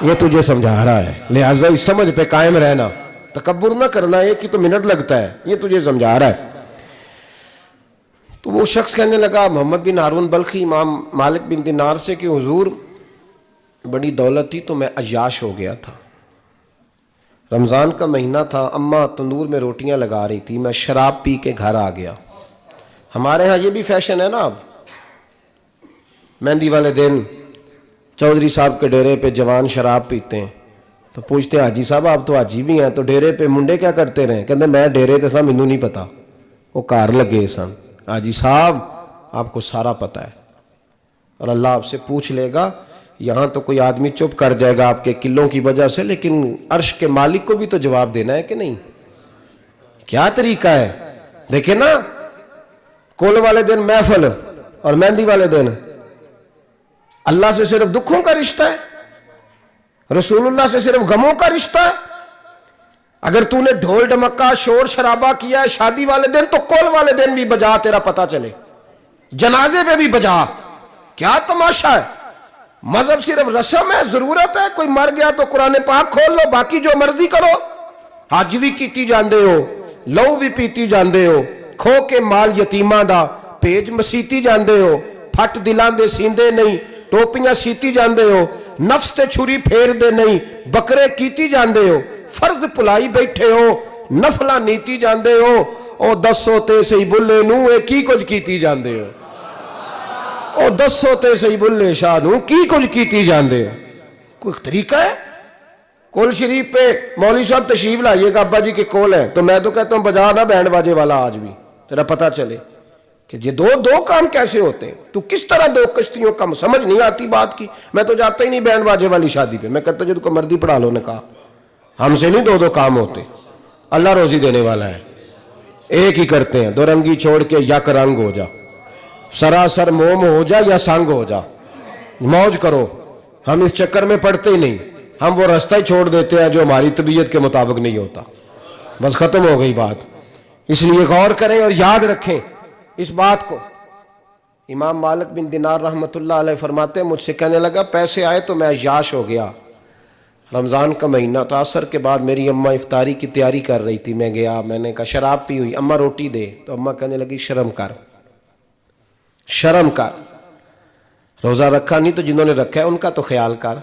یہ تجھے سمجھا رہا ہے، لہٰذا اس سمجھ پہ قائم رہنا، تکبر نہ کرنا، ایک ہی تو منٹ لگتا ہے، یہ تجھے سمجھا رہا ہے۔ تو وہ شخص کہنے لگا محمد بن ہارون بلخی امام مالک بن دینار سے کہ حضور بڑی دولت تھی تو میں عیاش ہو گیا تھا، رمضان کا مہینہ تھا، اماں تندور میں روٹیاں لگا رہی تھی، میں شراب پی کے گھر آ گیا۔ ہمارے ہاں یہ بھی فیشن ہے نا، اب مہندی والے دن چودھری صاحب کے ڈیرے پہ جوان شراب پیتے ہیں تو پوچھتے ہیں حاجی صاحب آپ تو حاجی بھی ہیں تو ڈیرے پہ منڈے کیا کرتے رہے؟ کہتے میں ڈیرے تے تھا مینوں نہیں پتا، وہ کار لگے سن۔ حاجی صاحب آپ کو سارا پتا ہے، اور اللہ آپ سے پوچھ لے گا۔ یہاں تو کوئی آدمی چپ کر جائے گا آپ کے قلوں کی وجہ سے، لیکن عرش کے مالک کو بھی تو جواب دینا ہے کہ نہیں؟ کیا طریقہ ہے؟ دیکھیں نا، کول والے دن محفل اور مہندی والے دن اللہ سے صرف دکھوں کا رشتہ ہے، رسول اللہ سے صرف غموں کا رشتہ ہے۔ اگر تو نے ڈھول ڈمکا شور شرابہ کیا ہے شادی والے دن تو کول والے دن بھی بجا، تیرا پتہ چلے، جنازے پہ بھی بجا۔ کیا تماشا ہے؟ مذہب صرف رسم ہے، ضرورت ہے، کوئی مر گیا تو قرآن پاک کھول لو، باقی جو مرضی کرو۔ حج بھی کیتی جاندے ہو، لہو بھی پیتی جاندے ہو، کھو کے مال یتیماں دا پیج مسیتی جاندے ہو، پھٹ دلاں دے سیندے نہیں، ٹوپیاں سیتی جاندے ہو، نفس تے چھری پھیر دے نہیں، بکرے کیتی جاندے ہو، فرض پلائی بیٹھے ہو، نفلہ نیتی جاندے ہو، او دسو تے سی بلے نو اے کی کچھ کیتی جاندے ہو، او دسو تے سی بلے شاہ نو کی کچھ کیتی جاندے ہو۔ کوئی طریقہ ہے؟ کول شریف پہ مولوی صاحب تشریف لائیے گا، ابا جی کے کول ہے تو میں تو کہتا ہوں بجا نہ بینڈ باجے والا آج بھی، تیرا پتہ چلے کہ یہ دو کام کیسے ہوتے ہیں، تو کس طرح دو کشتیوں کا سمجھ نہیں آتی بات کی۔ میں تو جاتا ہی نہیں بینڈ باجے والی شادی پہ، میں کہتا ہوں جب کو مردی پڑھا لو نے کہا، ہم سے نہیں دو کام ہوتے، اللہ روزی دینے والا ہے، ایک ہی کرتے ہیں، دو رنگی چھوڑ کے یک رنگ ہو جا، سراسر موم ہو جا یا سنگ ہو جا، موج کرو۔ ہم اس چکر میں پڑتے ہی نہیں، ہم وہ راستہ ہی چھوڑ دیتے ہیں جو ہماری طبیعت کے مطابق نہیں ہوتا، بس ختم ہو گئی بات۔ اس لیے غور کریں اور یاد رکھیں اس بات کو۔ امام مالک بن دینار رحمت اللہ علیہ فرماتے ہیں مجھ سے کہنے لگا پیسے آئے تو میں عیاش ہو گیا، رمضان کا مہینہ تھا، عصر کے بعد میری اماں افطاری کی تیاری کر رہی تھی، میں گیا، میں نے کہا شراب پی ہوئی، اماں روٹی دے، تو اماں کہنے لگی شرم کر، شرم کر، روزہ رکھا نہیں تو جنہوں نے رکھا ہے ان کا تو خیال کر۔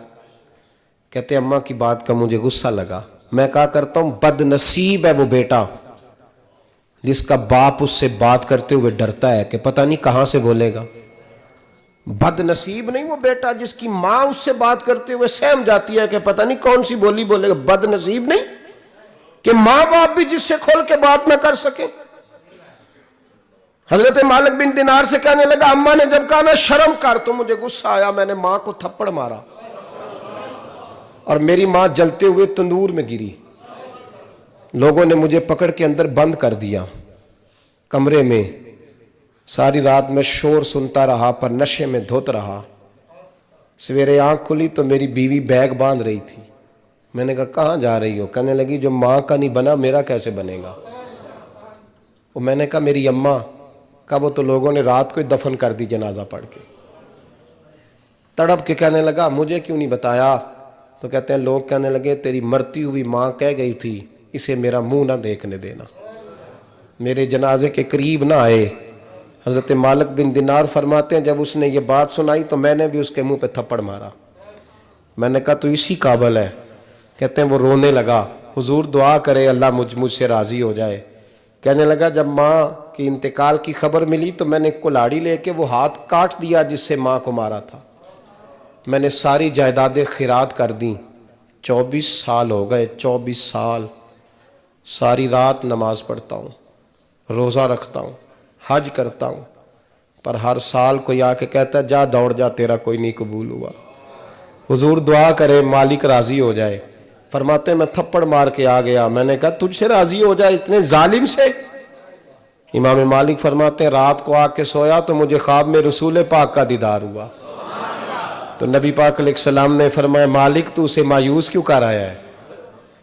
کہتے اماں کی بات کا مجھے غصہ لگا، میں کہا کرتا ہوں بد نصیب ہے وہ بیٹا جس کا باپ اس سے بات کرتے ہوئے ڈرتا ہے کہ پتہ نہیں کہاں سے بولے گا۔ بد نصیب نہیں وہ بیٹا جس کی ماں اس سے بات کرتے ہوئے سہم جاتی ہے کہ پتہ نہیں کون سی بولی بولے گا۔ بد نصیب نہیں کہ ماں باپ بھی جس سے کھول کے بات نہ کر سکیں۔ حضرت مالک بن دینار سے کہنے لگا اماں نے جب کہا نا شرم کر تو مجھے غصہ آیا، میں نے ماں کو تھپڑ مارا اور میری ماں جلتے ہوئے تندور میں گری، لوگوں نے مجھے پکڑ کے اندر بند کر دیا کمرے میں، ساری رات میں شور سنتا رہا پر نشے میں دھوت رہا۔ سویرے آنکھ کھلی تو میری بیوی بیگ باندھ رہی تھی، میں نے کہا کہاں جا رہی ہو؟ کہنے لگی جو ماں کا نہیں بنا میرا کیسے بنے گا؟ وہ میں نے کہا میری اماں کا، وہ تو لوگوں نے رات کو دفن کر دی جنازہ پڑھ کے۔ تڑپ کے کہنے لگا مجھے کیوں نہیں بتایا؟ تو کہتے ہیں لوگ کہنے لگے تیری مرتی ہوئی ماں کہہ گئی تھی اسے میرا منہ نہ دیکھنے دینا، میرے جنازے کے قریب نہ آئے۔ حضرت مالک بن دینار فرماتے ہیں جب اس نے یہ بات سنائی تو میں نے بھی اس کے منہ پہ تھپڑ مارا، میں نے کہا تو اسی قابل ہے۔ کہتے ہیں وہ رونے لگا، حضور دعا کرے اللہ مجھ سے راضی ہو جائے۔ کہنے لگا جب ماں کی انتقال کی خبر ملی تو میں نے کلاڑی لے کے وہ ہاتھ کاٹ دیا جس سے ماں کو مارا تھا، میں نے ساری جائیدادیں خیرات کر دیں۔ 24 سال ہو گئے، 24 سال ساری رات نماز پڑھتا ہوں، روزہ رکھتا ہوں، حج کرتا ہوں، پر ہر سال کوئی آ کے کہتا ہے جا دوڑ جا تیرا کوئی نہیں قبول ہوا۔ حضور دعا کرے مالک راضی ہو جائے۔ فرماتے میں تھپڑ مار کے آ گیا، میں نے کہا تجھ سے راضی ہو جائے اتنے ظالم سے؟ امام مالک فرماتے ہیں رات کو آ کے سویا تو مجھے خواب میں رسول پاک کا دیدار ہوا، تو نبی پاک علیہ السلام نے فرمایا مالک تو اسے مایوس کیوں کر آیا ہے،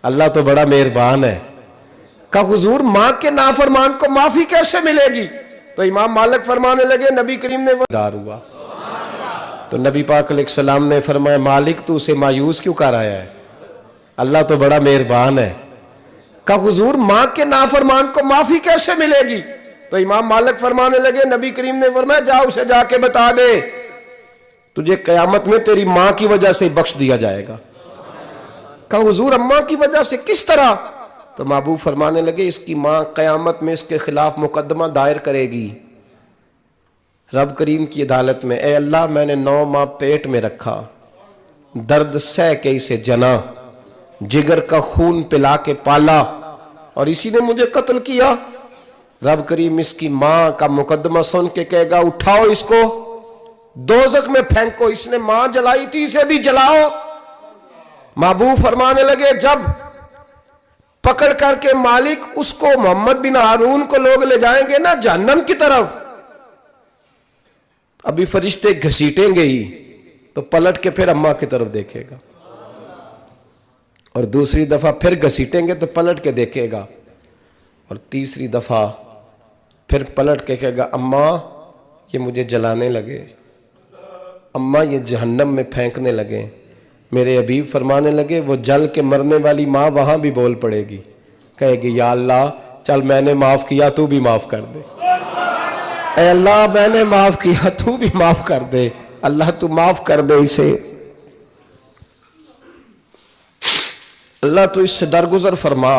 اللہ تو بڑا مہربان ہے۔ کہا حضور ماں کے نافرمان کو معافی کیسے ملے گی؟ تو امام مالک فرمانے لگے نبی کریم نے وہ دیدار ہوا۔ تو نبی پاک علیہ السلام نے فرمایا مالک تو اسے مایوس کیوں کر آیا ہے، اللہ تو بڑا مہربان ہے۔ کہا حضور ماں کے نافرمان کو معافی کیسے ملے گی؟ تو امام مالک فرمانے لگے نبی کریم نے فرمایا جا اسے جا کے بتا دے تجھے قیامت میں تیری ماں کی وجہ سے بخش دیا جائے گا۔ کہا حضور اماں کی وجہ سے کس طرح؟ تو محبوب فرمانے لگے اس کی ماں قیامت میں اس کے خلاف مقدمہ دائر کرے گی رب کریم کی عدالت میں، اے اللہ میں نے 9 ماہ پیٹ میں رکھا، درد سہ کے اسے جنا، جگر کا خون پلا کے پالا، اور اسی نے مجھے قتل کیا۔ رب کریم اس کی ماں کا مقدمہ سن کے کہے گا اٹھاؤ اس کو دوزخ میں پھینکو، اس نے ماں جلائی تھی اسے بھی جلاؤ۔ محبوب فرمانے لگے جب پکڑ کر کے مالک اس کو محمد بن ہارون کو لوگ لے جائیں گے نا جہنم کی طرف، ابھی فرشتے گھسیٹیں گے ہی تو پلٹ کے پھر اماں کی طرف دیکھے گا، اور دوسری دفعہ پھر گھسیٹیں گے تو پلٹ کے دیکھے گا، اور تیسری دفعہ پھر پلٹ کے کہے گا اماں یہ مجھے جلانے لگے، اماں یہ جہنم میں پھینکنے لگے۔ میرے حبیب فرمانے لگے وہ جل کے مرنے والی ماں وہاں بھی بول پڑے گی، کہے گی یا اللہ چل میں نے معاف کیا تو بھی معاف کر دے، اے اللہ میں نے معاف کیا تو بھی معاف کر دے، اللہ تو معاف کر دے اسے، اللہ تو اس سے درگزر فرما،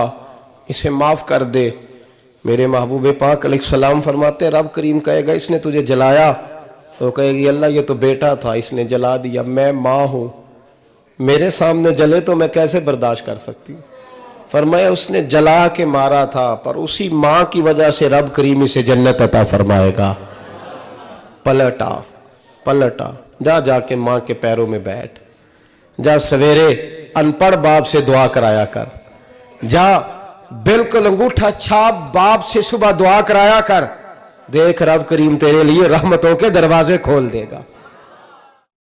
اسے معاف کر دے۔ میرے محبوب پاک علیہ السلام فرماتے رب کریم کہے گا اس نے تجھے جلایا، تو کہے گی اللہ یہ تو بیٹا تھا اس نے جلا دیا، میں ماں ہوں، میرے سامنے جلے تو میں کیسے برداشت کر سکتی ہوں؟ فرمایا اس نے جلا کے مارا تھا پر اسی ماں کی وجہ سے رب کریم اسے جنت عطا فرمائے گا۔ پلٹا جا کے ماں کے پیروں میں بیٹھ، جا سویرے ان پڑھ باپ سے دعا کرایا کر، جا بالکل انگوٹھا چھاپ باپ سے صبح دعا کرایا کر، دیکھ رب کریم تیرے لیے رحمتوں کے دروازے کھول دے گا۔